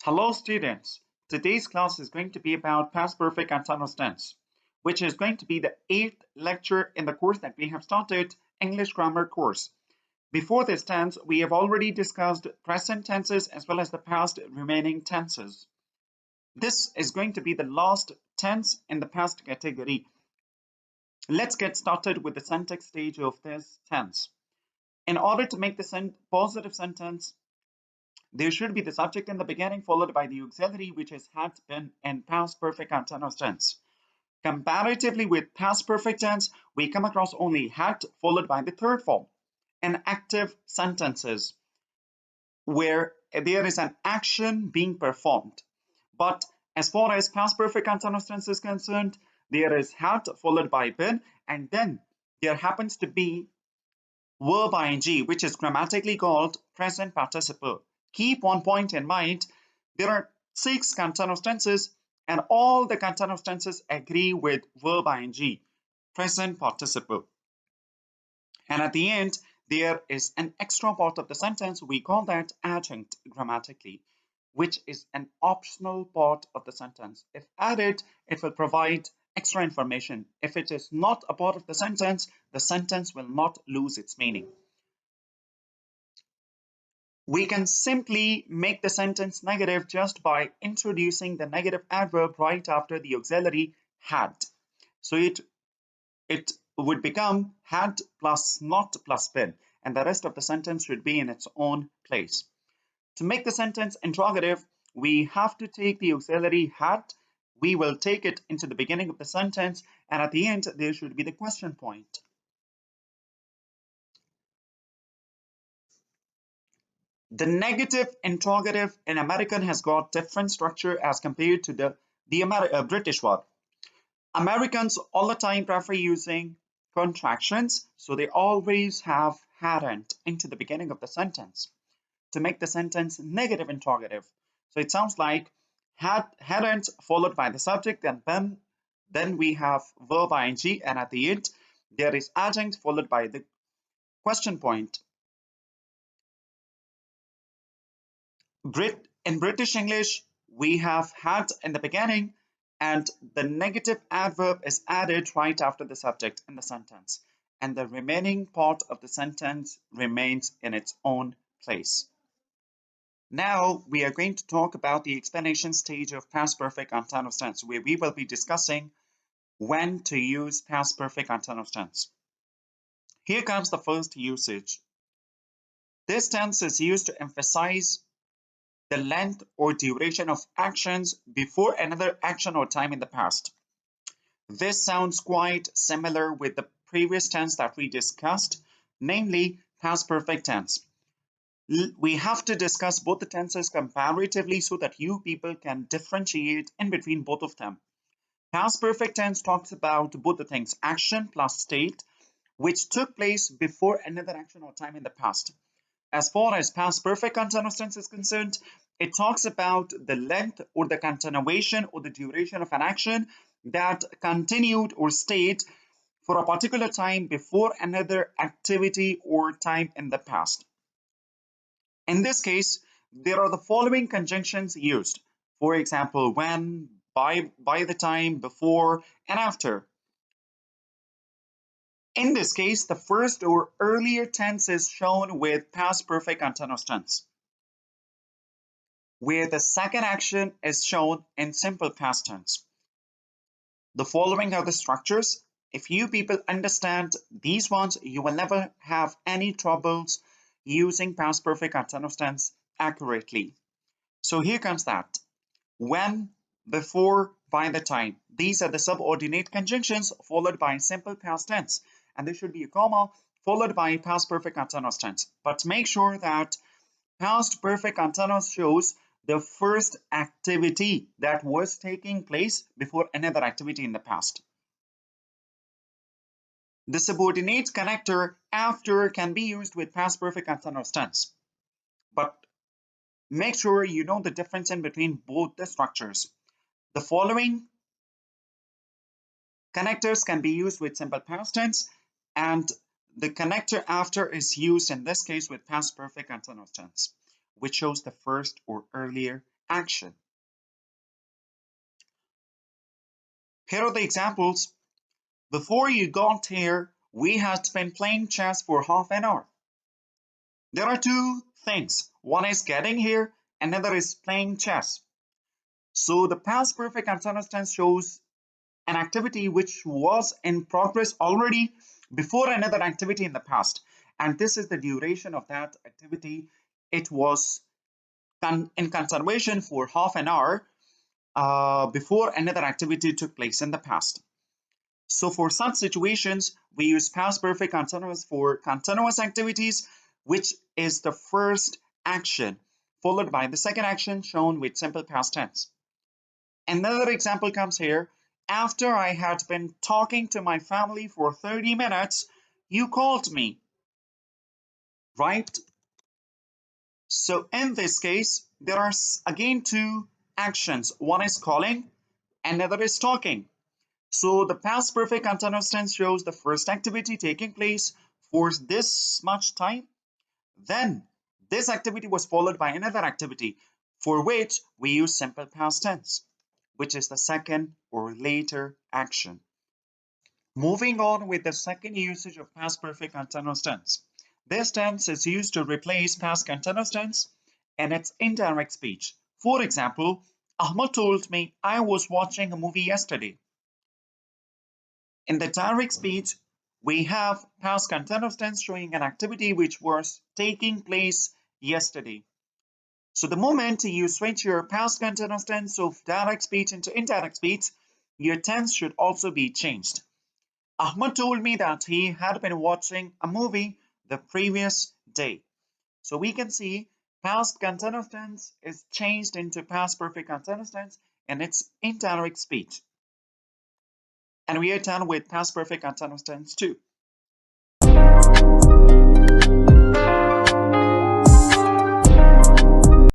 Hello students, today's class is going to be about past perfect continuous tense, which is going to be the 8th lecture in the course that we have started, English grammar course. Before this tense, we have already discussed present tenses as well as the past remaining tenses. This is going to be the last tense in the past category. Let's get started with the syntax stage of this tense. In order to make the positive sentence, there should be the subject in the beginning followed by the auxiliary, which is had been in past perfect continuous tense. Comparatively with past perfect tense, we come across only had followed by the third form in active sentences where there is an action being performed. But as far as past perfect continuous tense is concerned, there is had followed by been, and then there happens to be verb ing, which is grammatically called present participle. Keep one point in mind, there are 6 continuous tenses and all the continuous tenses agree with verb ing, present participle. And at the end, there is an extra part of the sentence, we call that adjunct grammatically, which is an optional part of the sentence. If added, it will provide extra information. If it is not a part of the sentence will not lose its meaning. We can simply make the sentence negative just by introducing the negative adverb right after the auxiliary had. So it would become had plus not plus been, and the rest of the sentence should be in its own place. To make the sentence interrogative, we have to take the auxiliary had, we will take it into the beginning of the sentence, and at the end there should be the question point. The negative interrogative in American has got different structure as compared to the British one. Americans all the time prefer using contractions, so they always have hadn't into the beginning of the sentence to make the sentence negative interrogative. So it sounds like hadn't followed by the subject, and then we have verb ing, and at the end there is adjunct followed by the question point. In British English, we have had in the beginning and the negative adverb is added right after the subject in the sentence, and the remaining part of the sentence remains in its own place. Now we are going to talk about the explanation stage of past perfect continuous tense, where we will be discussing when to use past perfect continuous tense. Here comes the first usage. This tense is used to emphasize the length or duration of actions before another action or time in the past. This sounds quite similar with the previous tense that we discussed, namely past perfect tense. We have to discuss both the tenses comparatively so that you people can differentiate in between both of them. Past perfect tense talks about both the things action plus state, which took place before another action or time in the past. As far as past perfect continuous tense is concerned, it talks about the length or the continuation or the duration of an action that continued or stayed for a particular time before another activity or time in the past. In this case, there are the following conjunctions used. For example, when, by the time, before, and after. In this case, the first or earlier tense is shown with past perfect continuous tense, where the second action is shown in simple past tense. The following are the structures. If you people understand these ones, you will never have any troubles using past perfect continuous tense accurately. So here comes that. When, before, by the time. These are the subordinate conjunctions followed by simple past tense. And there should be a comma followed by past perfect continuous tense. But make sure that past perfect continuous shows the first activity that was taking place before another activity in the past. The subordinate connector after can be used with past perfect continuous tense. But make sure you know the difference in between both the structures. The following connectors can be used with simple past tense, and the connector after is used in this case with past perfect continuous tense, which shows the first or earlier action. Here are the examples. Before you got here, we had been playing chess for half an hour. There are two things. One is getting here, another is playing chess. So the past perfect continuous tense shows an activity which was in progress already before another activity in the past. And this is the duration of that activity. It was in continuation for half an hour before another activity took place in the past. So for such situations, we use past perfect continuous for continuous activities, which is the first action, followed by the second action shown with simple past tense. Another example comes here. After I had been talking to my family for 30 minutes, you called me, right? So in this case, there are again two actions. One is calling, another is talking. So the past perfect continuous tense shows the first activity taking place for this much time. Then this activity was followed by another activity for which we use simple past tense, which is the second or later action. Moving on with the second usage of past perfect continuous tense. This tense is used to replace past continuous tense in its indirect speech. For example, Ahmad told me I was watching a movie yesterday. In the direct speech, we have past continuous tense showing an activity which was taking place yesterday. So the moment you switch your past continuous tense of direct speech into indirect speech, your tense should also be changed. Ahmad told me that he had been watching a movie the previous day. So we can see past continuous tense is changed into past perfect continuous tense and its indirect speech. And we are done with past perfect continuous tense too.